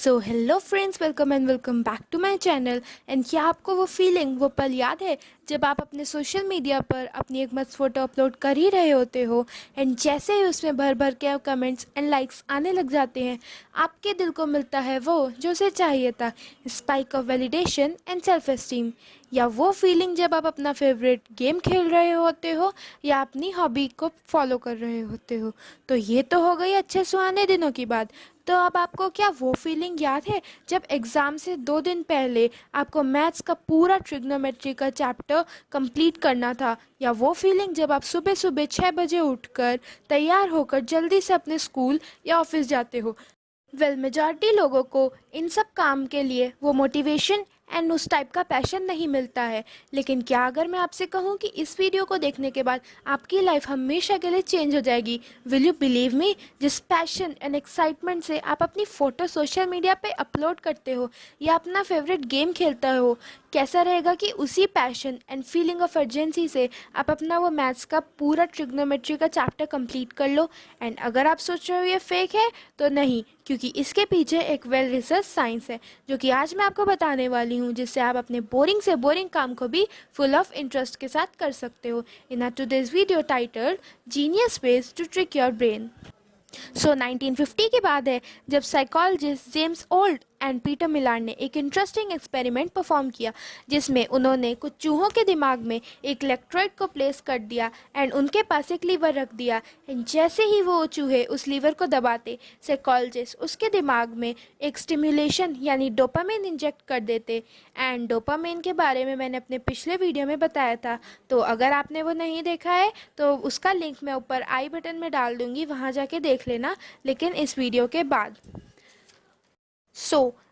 So hello friends, welcome and welcome back to my channel. And क्या आपको वो feeling, वो पल याद है जब आप अपने सोशल मीडिया पर अपनी एक मस्त फोटो अपलोड कर ही रहे होते हो एंड जैसे ही उसमें भर भर के कमेंट्स एंड लाइक्स आने लग जाते हैं, आपके दिल को मिलता है वो जो उसे चाहिए था, spike of validation and self esteem. या वो फीलिंग जब आप अपना फेवरेट गेम खेल रहे होते हो या अपनी हॉबी को फॉलो कर रहे होते हो। तो ये तो हो गई अच्छे सुहाने दिनों की बात। तो अब आपको क्या वो फीलिंग याद है जब एग्ज़ाम से 2 दिन पहले आपको मैथ्स का पूरा ट्रिग्नोमेट्री का चैप्टर कंप्लीट करना था? या वो फीलिंग जब आप सुबह सुबह 6 बजे उठकर तैयार होकर जल्दी से अपने स्कूल या ऑफिस जाते हो? मेजॉरिटी लोगों को इन सब काम के लिए वो मोटिवेशन एंड उस टाइप का पैशन नहीं मिलता है। लेकिन क्या अगर मैं आपसे कहूँ कि इस वीडियो को देखने के बाद आपकी लाइफ हमेशा के लिए चेंज हो जाएगी? Will you believe me? जिस पैशन एंड एक्साइटमेंट से आप अपनी फ़ोटो सोशल मीडिया पे अपलोड करते हो या अपना फेवरेट गेम खेलता हो, कैसा रहेगा कि उसी passion and feeling of urgency से आप अपना वो मैथ्स का पूरा ट्रिग्नोमेट्री का चैप्टर कंप्लीट कर लो। एंड अगर आप सोच रहे हो ये फेक है, तो नहीं, क्योंकि इसके पीछे एक वेल रिसर्च साइंस है जो कि आज मैं आपको बताने वाली हूँ, जिससे आप अपने बोरिंग से बोरिंग काम को भी फुल ऑफ इंटरेस्ट के साथ कर सकते हो। In today's video titled genius ways to trick your brain. 1950 की बात है जब psychologist James Olds and Peter Milner ने एक इंटरेस्टिंग एक्सपेरिमेंट परफॉर्म किया, जिसमें उन्होंने कुछ चूहों के दिमाग में एक इलेक्ट्रोड को प्लेस कर दिया एंड उनके पास एक लीवर रख दिया। एंड जैसे ही वो चूहे उस लीवर को दबाते, साइकोलॉजिस्ट उसके दिमाग में एक स्टिमुलेशन यानी डोपामिन इंजेक्ट कर देते। एंड डोपामिन के बारे में मैंने अपने पिछले वीडियो में बताया था, तो अगर आपने वो नहीं देखा है तो उसका लिंक मैं ऊपर आई बटन में डाल दूंगी, वहाँ जाके देख लेना, लेकिन इस वीडियो के बाद।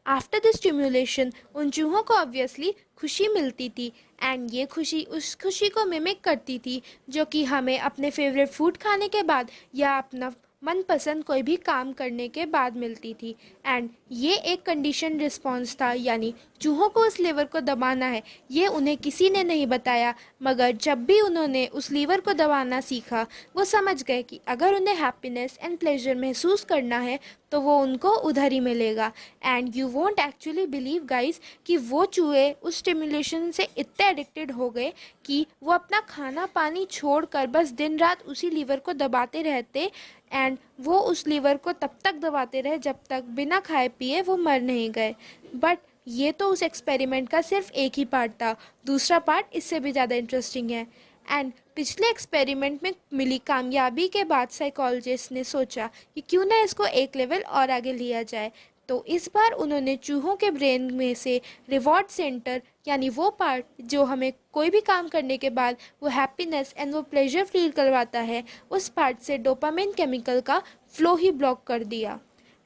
आफ्टर द स्टिम्युलेशन उन चूहों को ऑब्वियसली खुशी मिलती थी एंड ये खुशी उस खुशी को मिमिक करती थी जो कि हमें अपने फेवरेट फूड खाने के बाद या अपना मनपसंद कोई भी काम करने के बाद मिलती थी। एंड ये एक कंडीशन रिस्पॉन्स था, यानी चूहों को उस लीवर को दबाना है, ये उन्हें किसी ने नहीं बताया, मगर जब भी उन्होंने उस लीवर को दबाना सीखा, वो समझ गए कि अगर उन्हें हैप्पीनेस एंड प्लेजर महसूस करना है तो वो उनको उधर ही मिलेगा। And you won't actually believe guys कि वो चूहे उस स्टिमुलेशन से इतने एडिक्टेड हो गए कि वो अपना खाना पानी छोड़कर बस दिन रात उसी लीवर को दबाते रहते। एंड वो उस लीवर को तब तक दबाते रहे जब तक बिना खाए पिए वो मर नहीं गए। बट ये तो उस एक्सपेरिमेंट का सिर्फ एक ही पार्ट था, दूसरा पार्ट इससे भी ज़्यादा इंटरेस्टिंग है। एंड पिछले एक्सपेरिमेंट में मिली कामयाबी के बाद साइकोलॉजिस्ट ने सोचा कि क्यों ना इसको एक लेवल और आगे लिया जाए। तो इस बार उन्होंने चूहों के ब्रेन में से रिवॉर्ड सेंटर, यानी वो पार्ट जो हमें कोई भी काम करने के बाद वो हैप्पीनेस एंड वो प्लेजर फील करवाता है, उस पार्ट से डोपामिन केमिकल का फ्लो ही ब्लॉक कर दिया।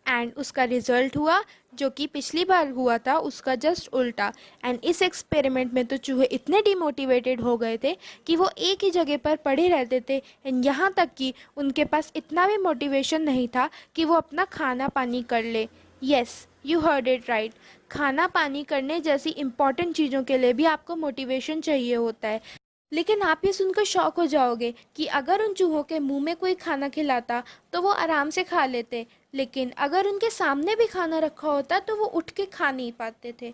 एंड उसका रिजल्ट हुआ जो कि पिछली बार हुआ था उसका जस्ट उल्टा। एंड इस एक्सपेरिमेंट में तो चूहे इतने डिमोटिवेटेड हो गए थे कि वो एक ही जगह पर पड़े रहते थे। एंड यहाँ तक कि उनके पास इतना भी मोटिवेशन नहीं था कि वो अपना खाना पानी कर ले। Yes, you heard it right, खाना पानी करने जैसी इंपॉर्टेंट चीज़ों के लिए भी आपको मोटिवेशन चाहिए होता है। लेकिन आप ये सुनकर शॉक हो जाओगे कि अगर उन चूहों के मुंह में कोई खाना खिलाता तो वो आराम से खा लेते, लेकिन अगर उनके सामने भी खाना रखा होता तो वो उठ के खा नहीं पाते थे।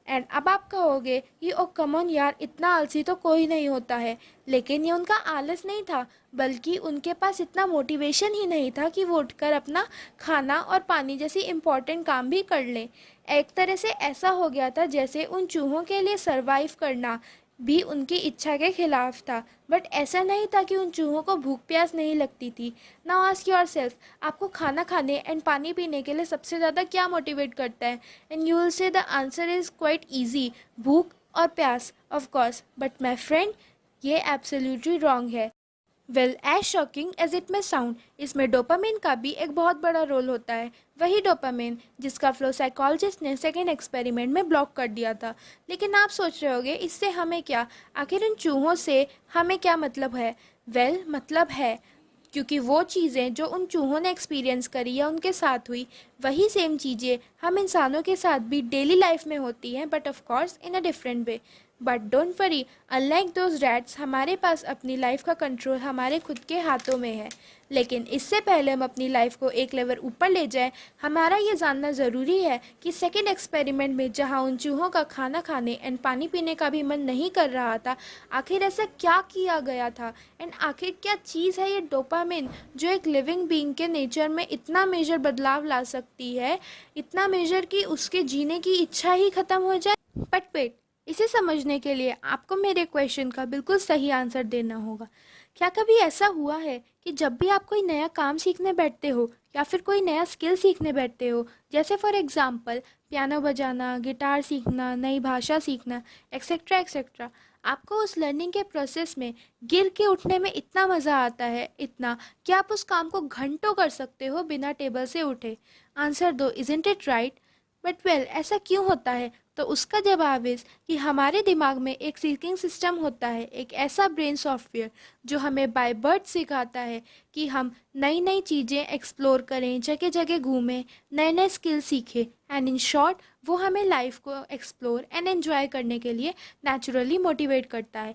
एंड अब आप कहोगे ये ओ कम ऑन यार, इतना आलसी तो कोई नहीं होता है। लेकिन ये उनका आलस नहीं था, बल्कि उनके पास इतना मोटिवेशन ही नहीं था कि वो उठकर अपना खाना और पानी जैसी इम्पोर्टेंट काम भी कर लें। एक तरह से ऐसा हो गया था जैसे उन चूहों के लिए सरवाइव करना भी उनकी इच्छा के खिलाफ था। बट ऐसा नहीं था कि उन चूहों को भूख प्यास नहीं लगती थी। नाउ आस्क योरसेल्फ, आपको खाना खाने एंड पानी पीने के लिए सबसे ज़्यादा क्या मोटिवेट करता है? And you will say the answer is quite easy, भूख और प्यास of course. But my friend, ये एब्सोल्युटली रॉन्ग है। Well, as shocking as it may sound, इसमें डोपामिन का भी एक बहुत बड़ा रोल होता है। वही डोपामिन जिसका फ्लो साइकोलॉजिस्ट ने सेकेंड एक्सपेरिमेंट में ब्लॉक कर दिया था। लेकिन आप सोच रहे होगे इससे हमें क्या, आखिर इन चूहों से हमें क्या मतलब है? वेल, मतलब है, क्योंकि वो चीज़ें जो उन चूहों ने एक्सपीरियंस करी या उनके साथ हुई, वही सेम चीज़ें हम इंसानों के साथ भी डेली लाइफ में होती हैं, but of course in a different way. But don't worry, unlike those rats, हमारे पास अपनी लाइफ का कंट्रोल हमारे खुद के हाथों में है। लेकिन इससे पहले हम अपनी लाइफ को एक लेवल ऊपर ले जाएं, हमारा ये जानना ज़रूरी है कि सेकेंड एक्सपेरिमेंट में जहाँ उन चूहों का खाना खाने एंड पानी पीने का भी मन नहीं कर रहा था, आखिर ऐसा क्या किया गया था, एंड आखिर क्या चीज़ है ये डोपामिन जो एक लिविंग बीइंग के नेचर में इतना मेजर बदलाव ला सकती है, इतना मेजर कि उसके जीने की इच्छा ही ख़त्म हो जाए। बट वेट, इसे समझने के लिए आपको मेरे क्वेश्चन का बिल्कुल सही आंसर देना होगा। क्या कभी ऐसा हुआ है कि जब भी आप कोई नया काम सीखने बैठते हो या फिर कोई नया स्किल सीखने बैठते हो, जैसे फॉर एग्जांपल पियानो बजाना, गिटार सीखना, नई भाषा सीखना, एक्सेट्रा एक्सेट्रा, आपको उस लर्निंग के प्रोसेस में गिर के उठने में इतना मज़ा आता है, इतना कि आप उस काम को घंटों कर सकते हो बिना टेबल से उठे? आंसर दो, isn't it right? But well, ऐसा क्यों होता है? तो उसका जवाब इस कि हमारे दिमाग में एक सीकिंग सिस्टम होता है, एक ऐसा ब्रेन सॉफ्टवेयर जो हमें बाय बर्थ सिखाता है कि हम नई नई चीज़ें एक्सप्लोर करें, जगह जगह घूमें, नए नए स्किल सीखें, एंड इन शॉर्ट वो हमें लाइफ को एक्सप्लोर एंड एन्जॉय करने के लिए नेचुरली मोटिवेट करता है।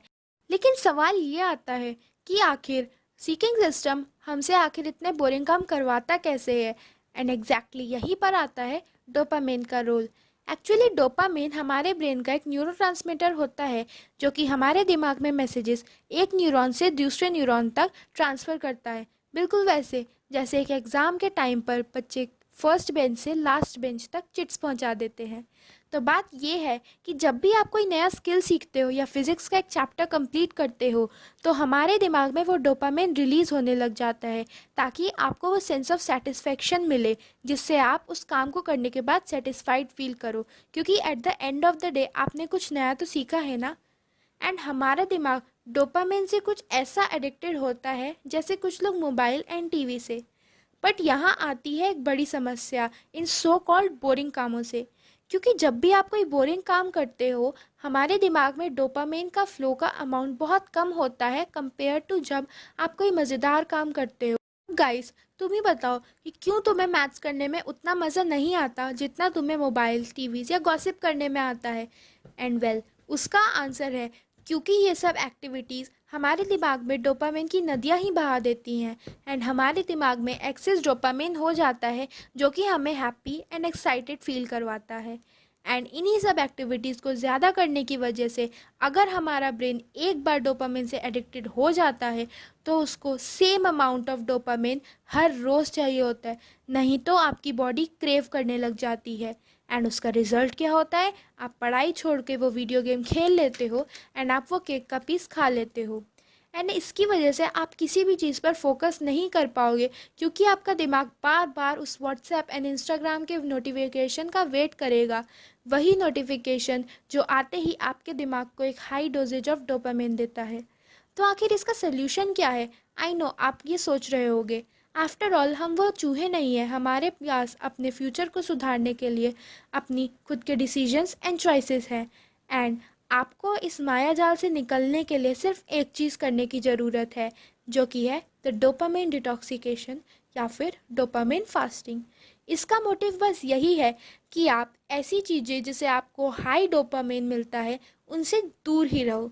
लेकिन सवाल ये आता है कि आखिर सीकिंग सिस्टम हमसे आखिर इतने बोरिंग काम करवाता कैसे है? एंड एग्जैक्टली यहीं पर आता है डोपामिन का रोल। एक्चुअली डोपामिन हमारे ब्रेन का एक न्यूरोट्रांसमीटर होता है जो कि हमारे दिमाग में मैसेजेस एक न्यूरॉन से दूसरे न्यूरॉन तक ट्रांसफ़र करता है। बिल्कुल वैसे जैसे एक एग्ज़ाम के टाइम पर बच्चे फर्स्ट बेंच से लास्ट बेंच तक चिट्स पहुंचा देते हैं। तो बात ये है कि जब भी आप कोई नया स्किल सीखते हो या फिज़िक्स का एक चैप्टर कंप्लीट करते हो तो हमारे दिमाग में वो डोपामिन रिलीज़ होने लग जाता है ताकि आपको वो सेंस ऑफ सेटिस्फेक्शन मिले, जिससे आप उस काम को करने के बाद सेटिस्फाइड फील करो, क्योंकि at the end of the day आपने कुछ नया तो सीखा है ना। एंड हमारा दिमाग डोपामिन से कुछ ऐसा एडिक्टेड होता है जैसे कुछ लोग मोबाइल एंड टीवी से। बट यहाँ आती है एक बड़ी समस्या इन सो कॉल्ड बोरिंग कामों से, क्योंकि जब भी आप कोई बोरिंग काम करते हो हमारे दिमाग में डोपामिन का फ्लो का अमाउंट बहुत कम होता है कंपेयर टू जब आप कोई मज़ेदार काम करते हो। गाइस, तुम ही बताओ कि क्यों तुम्हें मैथ्स करने में उतना मज़ा नहीं आता जितना तुम्हें मोबाइल, टीवी या गॉसिप करने में आता है? एंड वेल, उसका आंसर है क्योंकि ये सब एक्टिविटीज़ हमारे दिमाग में डोपामिन की नदियाँ ही बहा देती हैं, एंड हमारे दिमाग में एक्सेस डोपामिन हो जाता है जो कि हमें हैप्पी एंड एक्साइटेड फील करवाता है। एंड इन्हीं सब एक्टिविटीज़ को ज़्यादा करने की वजह से अगर हमारा ब्रेन एक बार डोपामिन से एडिक्टेड हो जाता है तो उसको सेम अमाउंट ऑफ डोपामिन हर रोज़ चाहिए होता है, नहीं तो आपकी बॉडी क्रेव करने लग जाती है। एंड उसका रिज़ल्ट क्या होता है? आप पढ़ाई छोड़ के वो वीडियो गेम खेल लेते हो एंड आप वो केक का पीस खा लेते हो। एंड इसकी वजह से आप किसी भी चीज़ पर फोकस नहीं कर पाओगे क्योंकि आपका दिमाग बार बार उस व्हाट्सएप एंड इंस्टाग्राम के नोटिफिकेशन का वेट करेगा, वही नोटिफिकेशन जो आते ही आपके दिमाग को एक हाई डोजेज ऑफ डोपामिन देता है। तो आखिर इसका सल्यूशन क्या है? आई नो आप ये सोच रहे होगे, आफ्टर ऑल हम वो चूहे नहीं हैं, हमारे पास अपने फ्यूचर को सुधारने के लिए अपनी खुद के डिसीजंस एंड चॉइसेस हैं। एंड आपको इस माया जाल से निकलने के लिए सिर्फ एक चीज़ करने की ज़रूरत है जो कि है द डोपामिन डिटॉक्सिकेशन या फिर डोपामिन फास्टिंग। इसका मोटिव बस यही है कि आप ऐसी चीज़ें जिसे आपको हाई डोपामिन मिलता है उनसे दूर ही रहो।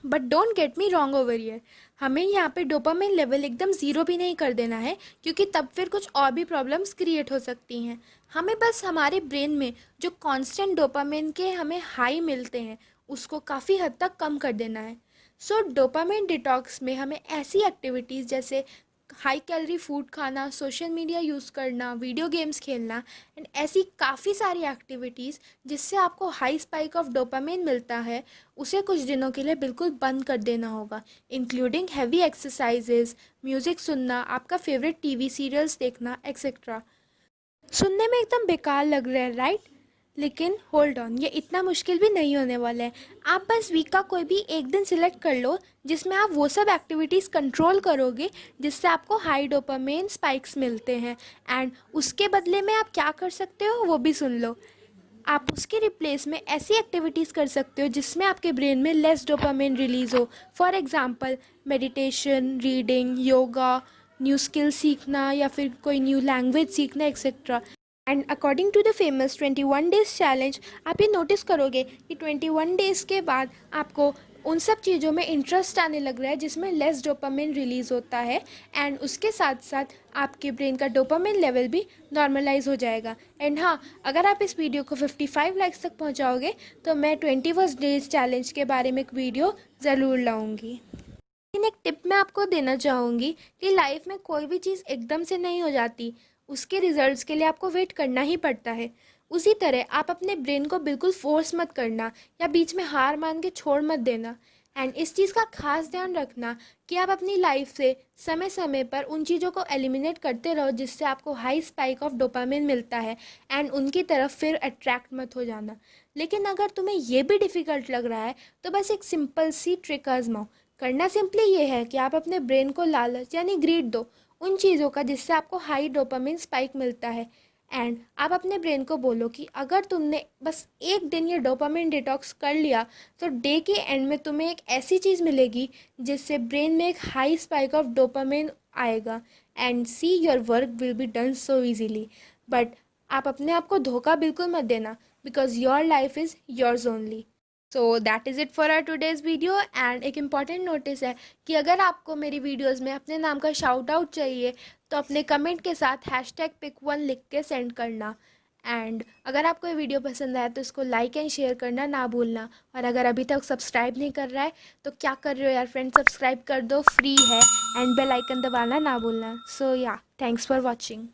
But don't get me wrong over year, हमें यहाँ पे डोपामिन लेवल एकदम ज़ीरो भी नहीं कर देना है क्योंकि तब फिर कुछ और भी प्रॉब्लम्स क्रिएट हो सकती हैं। हमें बस हमारे ब्रेन में जो कांस्टेंट डोपामिन के हमें हाई मिलते हैं उसको काफ़ी हद तक कम कर देना है। सो डोपामिन डिटॉक्स में हमें ऐसी एक्टिविटीज़ जैसे हाई कैलोरी फूड खाना, सोशल मीडिया यूज़ करना, वीडियो गेम्स खेलना एंड ऐसी काफ़ी सारी एक्टिविटीज़ जिससे आपको हाई स्पाइक ऑफ डोपामिन मिलता है उसे कुछ दिनों के लिए बिल्कुल बंद कर देना होगा, इंक्लूडिंग हैवी एक्सरसाइजेज, म्यूज़िक सुनना, आपका फेवरेट टीवी सीरियल्स देखना एक्सेट्रा। सुनने में एकदम बेकार लग रहा है राइट? लेकिन होल्ड ऑन, ये इतना मुश्किल भी नहीं होने वाला है। आप बस वीक का कोई भी एक दिन सिलेक्ट कर लो जिसमें आप वो सब एक्टिविटीज़ कंट्रोल करोगे जिससे आपको हाई डोपामिन स्पाइक्स मिलते हैं, एंड उसके बदले में आप क्या कर सकते हो वो भी सुन लो। आप उसके रिप्लेस में ऐसी एक्टिविटीज़ कर सकते हो जिसमें आपके ब्रेन में लेस डोपामिन रिलीज़ हो। For example meditation, reading, yoga, new skill सीखना या फिर कोई न्यू लैंग्वेज सीखना etcetera. And according to the famous 21 days challenge, आप ये नोटिस करोगे कि 21 डेज़ के बाद आपको उन सब चीज़ों में इंटरेस्ट आने लग रहा है जिसमें लेस डोपामिन रिलीज़ होता है, एंड उसके साथ साथ आपके ब्रेन का डोपामिन लेवल भी नॉर्मलाइज हो जाएगा। एंड हाँ, अगर आप इस वीडियो को 55 लाइक्स तक पहुंचाओगे तो मैं 21 डेज़ चैलेंज के बारे में एक वीडियो ज़रूर लाऊंगी। लेकिन एक टिप मैं आपको देना चाहूँगी कि लाइफ में कोई भी चीज़ एकदम से नहीं हो जाती, उसके रिजल्ट्स के लिए आपको वेट करना ही पड़ता है। उसी तरह आप अपने ब्रेन को बिल्कुल फोर्स मत करना या बीच में हार मान के छोड़ मत देना। एंड इस चीज़ का खास ध्यान रखना कि आप अपनी लाइफ से समय समय पर उन चीज़ों को एलिमिनेट करते रहो जिससे आपको हाई स्पाइक ऑफ डोपामिन मिलता है, एंड उनकी तरफ फिर अट्रैक्ट मत हो जाना। लेकिन अगर तुम्हें ये भी डिफ़िकल्ट लग रहा है तो बस एक सिंपल सी ट्रिक आजमाओ। करना सिंपली ये है कि आप अपने ब्रेन को लालच यानी ग्रीड दो उन चीज़ों का जिससे आपको हाई डोपामिन स्पाइक मिलता है, एंड आप अपने ब्रेन को बोलो कि अगर तुमने बस एक दिन ये डोपामिन डिटॉक्स कर लिया तो डे के एंड में तुम्हें एक ऐसी चीज़ मिलेगी जिससे ब्रेन में एक हाई स्पाइक ऑफ डोपामिन आएगा, and see your work will be done so easily. But आप अपने आप को धोखा बिल्कुल मत देना, because your life is yours only. So that is it for our today's video. And एक इम्पॉर्टेंट नोटिस है कि अगर आपको मेरी वीडियोज़ में अपने नाम का शाउट आउट चाहिए तो अपने कमेंट के साथ #pick1 लिख के सेंड करना। एंड अगर आपको ये वीडियो पसंद आया तो इसको लाइक एंड शेयर करना ना भूलना। और अगर अभी तक सब्सक्राइब नहीं कर रहा है तो क्या कर रहे हो यार फ्रेंड, सब्सक्राइब कर दो, फ्री है, एंड बेल आइकन दबाना ना भूलना। सो या, थैंक्स फॉर वॉचिंग।